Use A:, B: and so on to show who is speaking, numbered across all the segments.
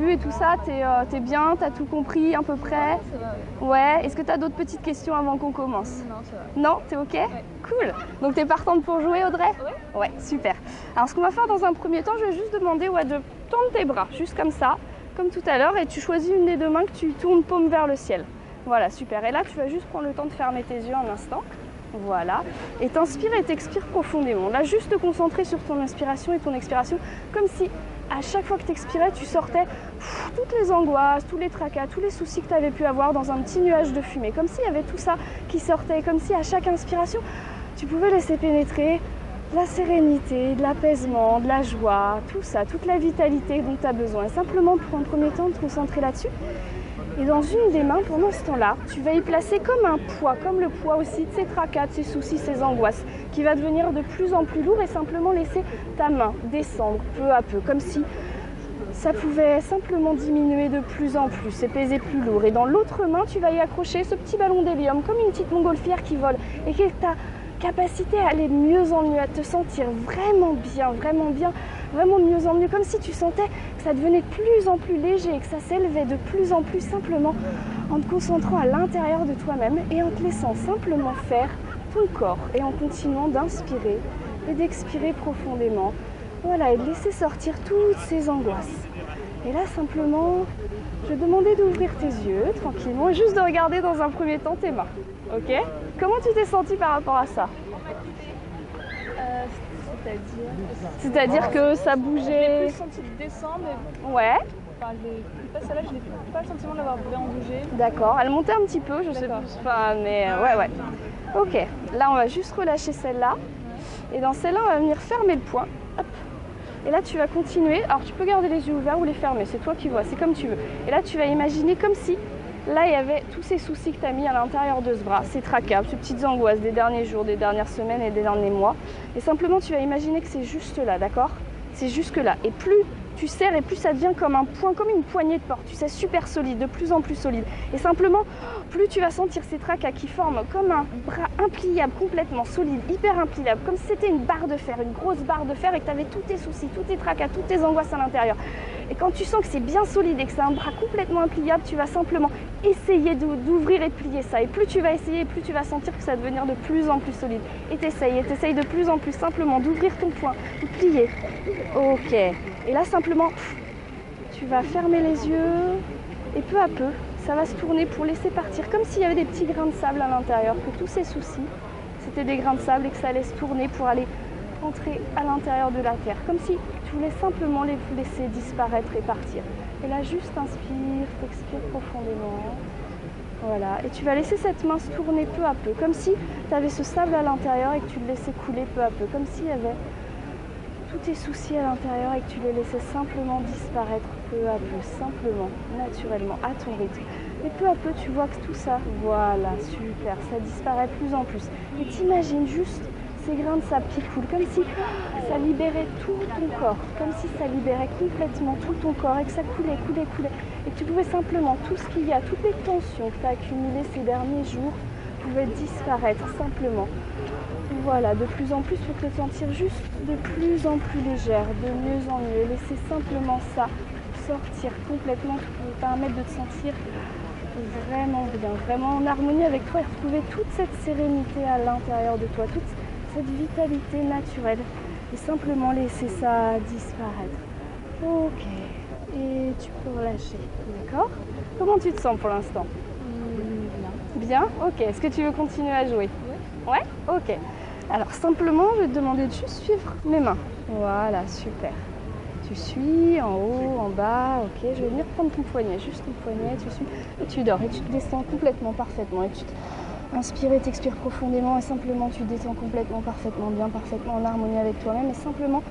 A: début et tout ça, t'es bien, t'as tout compris à peu près?
B: Ça va,
A: Ouais. Est-ce que t'as d'autres petites questions avant qu'on commence?
B: Non, ça va.
A: Non, t'es ok?
B: Ouais.
A: Cool. Donc t'es partante pour jouer, Audrey?
B: Ouais.
A: Ouais, super. Alors ce qu'on va faire dans un premier temps, je vais juste demander de tendre tes bras, juste comme ça, comme tout à l'heure, et tu choisis une des deux mains que tu tournes paume vers le ciel. Voilà, super. Et là, tu vas juste prendre le temps de fermer tes yeux un instant. Voilà. Et t'inspires et t'expires profondément. Là, juste te concentrer sur ton inspiration et ton expiration, comme si à chaque fois que tu expirais, tu sortais toutes les angoisses, tous les tracas, tous les soucis que tu avais pu avoir dans un petit nuage de fumée. Comme s'il y avait tout ça qui sortait, comme si à chaque inspiration, tu pouvais laisser pénétrer de la sérénité, de l'apaisement, de la joie, tout ça, toute la vitalité dont tu as besoin. Et simplement, pour un premier temps, te concentrer là-dessus. Et dans une des mains, pendant ce temps-là, tu vas y placer comme un poids, comme le poids aussi de ces tracas, de ces soucis, ces angoisses, qui va devenir de plus en plus lourd et simplement laisser ta main descendre peu à peu, comme si ça pouvait simplement diminuer de plus en plus et peser plus lourd. Et dans l'autre main, tu vas y accrocher ce petit ballon d'hélium, comme une petite montgolfière qui vole et qui est ta capacité à aller de mieux en mieux, à te sentir vraiment bien, vraiment de mieux en mieux, comme si tu sentais que ça devenait de plus en plus léger et que ça s'élevait de plus en plus simplement en te concentrant à l'intérieur de toi-même et en te laissant simplement faire ton corps et en continuant d'inspirer et d'expirer profondément. Voilà, et de laisser sortir toutes ces angoisses. Et là, simplement, je vais demander d'ouvrir tes yeux tranquillement et juste de regarder dans un premier temps tes mains. Ok? Comment tu t'es sentie par rapport à ça? C'est-à-dire que ça bougeait.
B: J'ai plus senti de descendre, mais
A: Ouais.
B: enfin, celle-là, je n'ai pas le sentiment d'avoir vraiment bougé.
A: D'accord. Elle montait un petit peu, je sais plus. Enfin, mais ouais. Ok. Là, on va juste relâcher celle-là. Et dans celle-là, on va venir fermer le poing. Hop. Et là, tu vas continuer. Alors, tu peux garder les yeux ouverts ou les fermer. C'est toi qui vois. C'est comme tu veux. Et là, tu vas imaginer comme si là, il y avait tous ces soucis que tu as mis à l'intérieur de ce bras, ces tracas, ces petites angoisses des derniers jours, des dernières semaines et des derniers mois. Et simplement, tu vas imaginer que c'est juste là, d'accord? C'est jusque là. Et plus tu serres et plus ça devient comme un point, comme une poignée de porte. Tu sais, super solide, de plus en plus solide. Et simplement, plus tu vas sentir ces tracas qui forment comme un bras impliable, complètement solide, hyper impliable, comme si c'était une barre de fer, une grosse barre de fer et que tu avais tous tes soucis, tous tes tracas, toutes tes angoisses à l'intérieur. Et quand tu sens que c'est bien solide et que c'est un bras complètement impliable, tu vas simplement essayer d'ouvrir et de plier ça. Et plus tu vas essayer, plus tu vas sentir que ça va devenir de plus en plus solide. Et t'essayes de plus en plus simplement d'ouvrir ton poing, de plier. Ok. Et là, simplement, tu vas fermer les yeux et peu à peu, ça va se tourner pour laisser partir, comme s'il y avait des petits grains de sable à l'intérieur, que tous ces soucis, c'était des grains de sable et que ça allait se tourner pour aller entrer à l'intérieur de la terre, comme si tu voulais simplement les laisser disparaître et partir. Et là, juste inspire, t'expire profondément. Voilà, et tu vas laisser cette main se tourner peu à peu, comme si tu avais ce sable à l'intérieur et que tu le laissais couler peu à peu, comme s'il y avait tous tes soucis à l'intérieur et que tu les laissais simplement disparaître peu à peu, simplement, naturellement, à ton rythme. Et peu à peu, tu vois que tout ça, voilà, super, ça disparaît de plus en plus. Et t'imagines juste ces grains de sable qui coulent, comme si ça libérait tout ton corps, comme si ça libérait complètement tout ton corps et que ça coulait. Et que tu pouvais simplement, tout ce qu'il y a, toutes les tensions que tu as accumulées ces derniers jours, pouvaient disparaître simplement. Voilà, de plus en plus pour te sentir juste de plus en plus légère, de mieux en mieux. Laisser simplement ça sortir complètement pour te permettre de te sentir vraiment bien, vraiment en harmonie avec toi et retrouver toute cette sérénité à l'intérieur de toi, toute cette vitalité naturelle et simplement laisser ça disparaître. Ok, et tu peux relâcher, d'accord? Comment tu te sens pour l'instant?
B: Bien.
A: Bien? Ok, est-ce que tu veux continuer à jouer? Ouais? Ok. Alors simplement, je vais te demander de juste suivre mes mains. Voilà, super. Tu suis en haut, en bas, ok. Je vais venir prendre ton poignet, juste ton poignet, tu suis. Et tu dors et tu te descends complètement, parfaitement. Et tu inspires et t'expires profondément et simplement tu descends complètement, parfaitement bien, parfaitement en harmonie avec toi-même. Et simplement,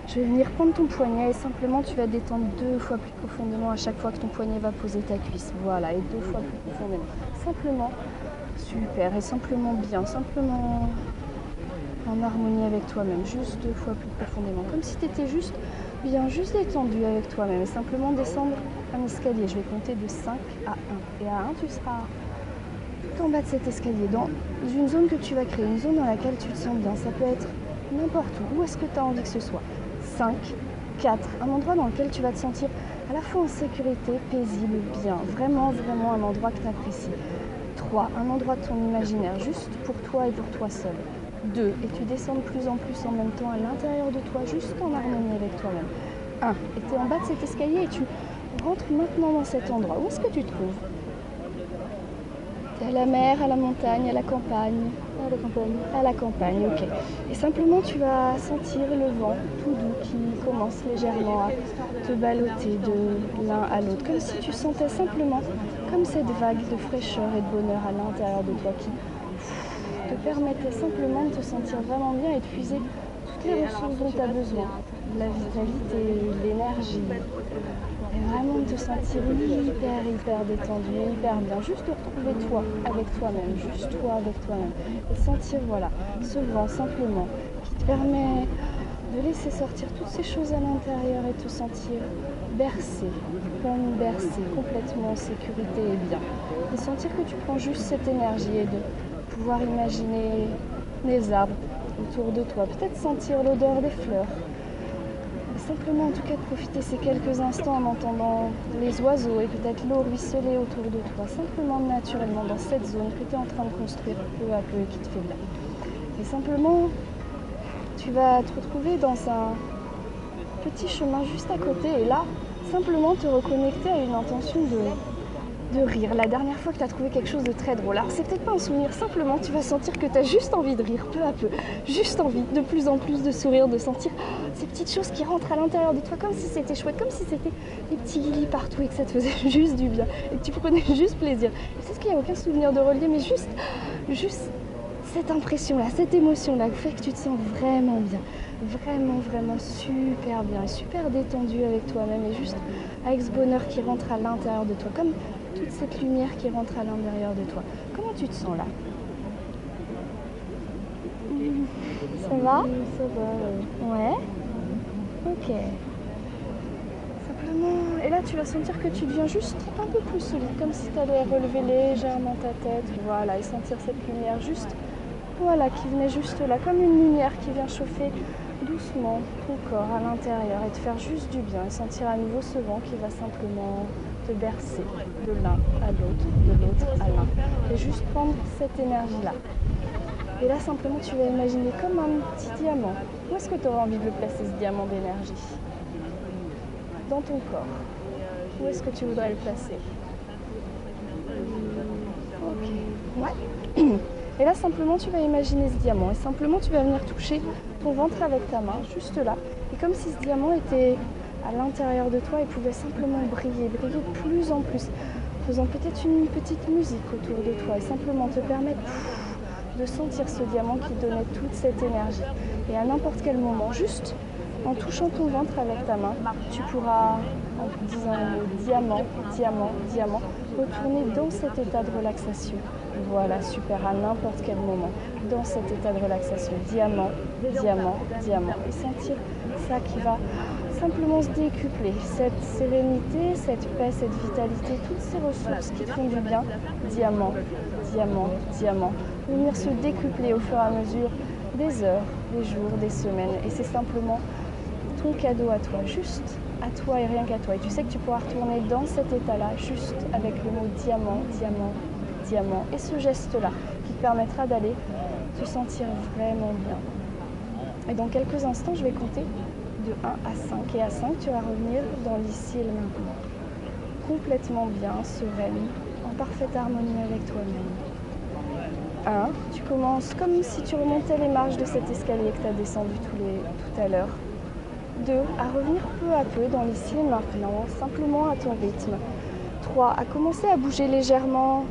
A: je vais venir prendre ton poignet et simplement tu vas détendre 2 fois plus profondément à chaque fois que ton poignet va poser ta cuisse. Voilà, et 2 fois plus profondément. Simplement, super, et simplement bien, simplement en harmonie avec toi-même, juste 2 fois plus profondément, comme si tu étais juste bien, juste détendu avec toi-même et simplement descendre un escalier. Je vais compter de 5 à 1 et à 1 tu seras tout en bas de cet escalier, dans une zone que tu vas créer, une zone dans laquelle tu te sens bien. Ça peut être n'importe où est-ce que tu as envie que ce soit. 5, 4, un endroit dans lequel tu vas te sentir à la fois en sécurité, paisible, bien. Vraiment, vraiment un endroit que tu apprécies. 3, un endroit de ton imaginaire, juste pour toi et pour toi seul. 2, et tu descends de plus en plus en même temps à l'intérieur de toi, juste en harmonie avec toi-même. 1, et tu es en bas de cet escalier et tu rentres maintenant dans cet endroit. Où est-ce que tu te trouves? À la mer, à la montagne, à la campagne? À la campagne. À la campagne, ok. Et simplement, tu vas sentir le vent tout doux qui commence légèrement à te balloter de l'un à l'autre. Comme si tu sentais simplement, comme cette vague de fraîcheur et de bonheur à l'intérieur de toi qui te permettait simplement de te sentir vraiment bien et de puiser toutes les ressources dont tu as besoin. De la vitalité, de l'énergie. Et vraiment de te sentir hyper détendu, hyper bien. Juste de retrouver toi avec toi-même, juste toi avec toi-même. Et sentir, voilà, ce vent simplement qui te permet de laisser sortir toutes ces choses à l'intérieur et te sentir bercé, comme bercé, complètement en sécurité et bien. Et sentir que tu prends juste cette énergie et de pouvoir imaginer les arbres autour de toi. Peut-être sentir l'odeur des fleurs. Simplement en tout cas de profiter ces quelques instants en entendant les oiseaux et peut-être l'eau ruisseler autour de toi, simplement naturellement dans cette zone que tu es en train de construire peu à peu et qui te fait bien. Et simplement, tu vas te retrouver dans un petit chemin juste à côté et là, simplement te reconnecter à une intention de rire. La dernière fois que tu as trouvé quelque chose de très drôle. Alors c'est peut-être pas un souvenir, simplement tu vas sentir que tu as juste envie de rire peu à peu. Juste envie de plus en plus de sourire, de sentir ces petites choses qui rentrent à l'intérieur de toi comme si c'était chouette, comme si c'était des petits guillis partout et que ça te faisait juste du bien et que tu prenais juste plaisir. Peut-être qu'il n'y a aucun souvenir de relier, mais juste cette impression-là, cette émotion-là fait que tu te sens vraiment bien. Vraiment super bien et super détendu avec toi-même et juste avec ce bonheur qui rentre à l'intérieur de toi, comme toute cette lumière qui rentre à l'intérieur de toi. Comment tu te sens là? Ça va?
B: Ça va,
A: Ouais. Ok. Simplement, et là tu vas sentir que tu deviens juste un peu plus solide, comme si tu allais relever légèrement ta tête, voilà, et sentir cette lumière juste, voilà, qui venait juste là, comme une lumière qui vient chauffer doucement ton corps à l'intérieur et te faire juste du bien et sentir à nouveau ce vent qui va simplement te bercer de l'un à l'autre, de l'autre à l'un et juste prendre cette énergie-là. Et là simplement tu vas imaginer comme un petit diamant. Où est-ce que tu aurais envie de le placer ce diamant d'énergie? Dans ton corps. Où est-ce que tu voudrais le placer? Ok. Ouais. Et là, simplement, tu vas imaginer ce diamant et simplement, tu vas venir toucher ton ventre avec ta main, juste là. Et comme si ce diamant était à l'intérieur de toi et pouvait simplement briller de plus en plus, faisant peut-être une petite musique autour de toi et simplement te permettre de sentir ce diamant qui donnait toute cette énergie. Et à n'importe quel moment, juste en touchant ton ventre avec ta main, tu pourras, en disant le mot diamant, diamant, diamant, retourner dans cet état de relaxation. Voilà, super, à n'importe quel moment, dans cet état de relaxation. Diamant, diamant, diamant. Et sentir ça qui va simplement se décupler. Cette sérénité, cette paix, cette vitalité, toutes ces ressources qui te font du bien. Diamant, diamant, diamant. Venir se décupler au fur et à mesure des heures, des jours, des semaines. Et c'est simplement ton cadeau à toi, juste à toi et rien qu'à toi. Et tu sais que tu pourras retourner dans cet état-là, juste avec le mot diamant, diamant, diamant. Et ce geste-là qui te permettra d'aller te sentir vraiment bien. Et dans quelques instants, je vais compter de 1 à 5. Et à 5, tu vas revenir dans l'ici et le maintenant. Complètement bien, sereine, en parfaite harmonie avec toi-même. 1, tu commences comme si tu remontais les marches de cet escalier que tu as descendu tout à l'heure. 2, à revenir peu à peu dans l'ici et maintenant, simplement à ton rythme. 3, à commencer à bouger légèrement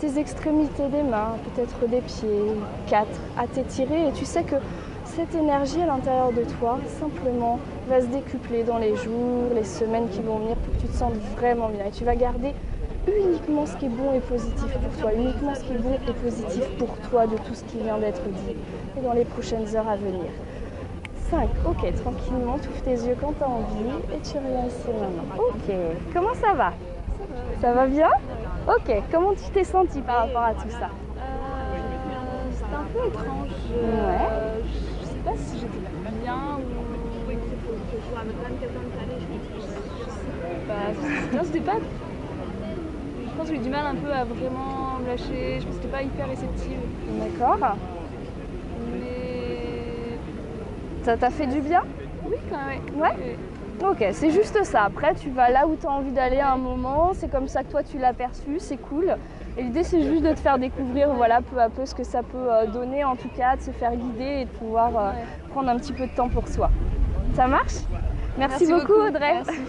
A: tes extrémités des mains, peut-être des pieds. 4, à t'étirer et tu sais que cette énergie à l'intérieur de toi, simplement, va se décupler dans les jours, les semaines qui vont venir pour que tu te sentes vraiment bien. Et tu vas garder uniquement ce qui est bon et positif pour toi, uniquement ce qui est bon et positif pour toi de tout ce qui vient d'être dit et dans les prochaines heures à venir. 5, ok, tranquillement, tu ouvres tes yeux quand tu as envie et tu reviens ici maintenant. Ok, comment ça va? Ça va bien? Ok, comment tu t'es sentie par rapport à tout ça?
B: C'était un peu étrange.
A: Ouais.
B: Je sais pas si j'étais bien ou... Je sais pas. c'était pas... Je pense que j'ai eu du mal un peu à vraiment me lâcher, je pense que c'était pas hyper réceptive.
A: D'accord.
B: Mais...
A: Ça t'a fait du bien?
B: Oui, quand même,
A: Ouais. Ok, c'est juste ça. Après, tu vas là où tu as envie d'aller à un moment. C'est comme ça que toi, tu l'as perçu. C'est cool. Et l'idée, c'est juste de te faire découvrir voilà, peu à peu ce que ça peut donner, en tout cas, de se faire guider et de pouvoir prendre un petit peu de temps pour soi. Ça marche? Merci beaucoup, Audrey.
B: Merci.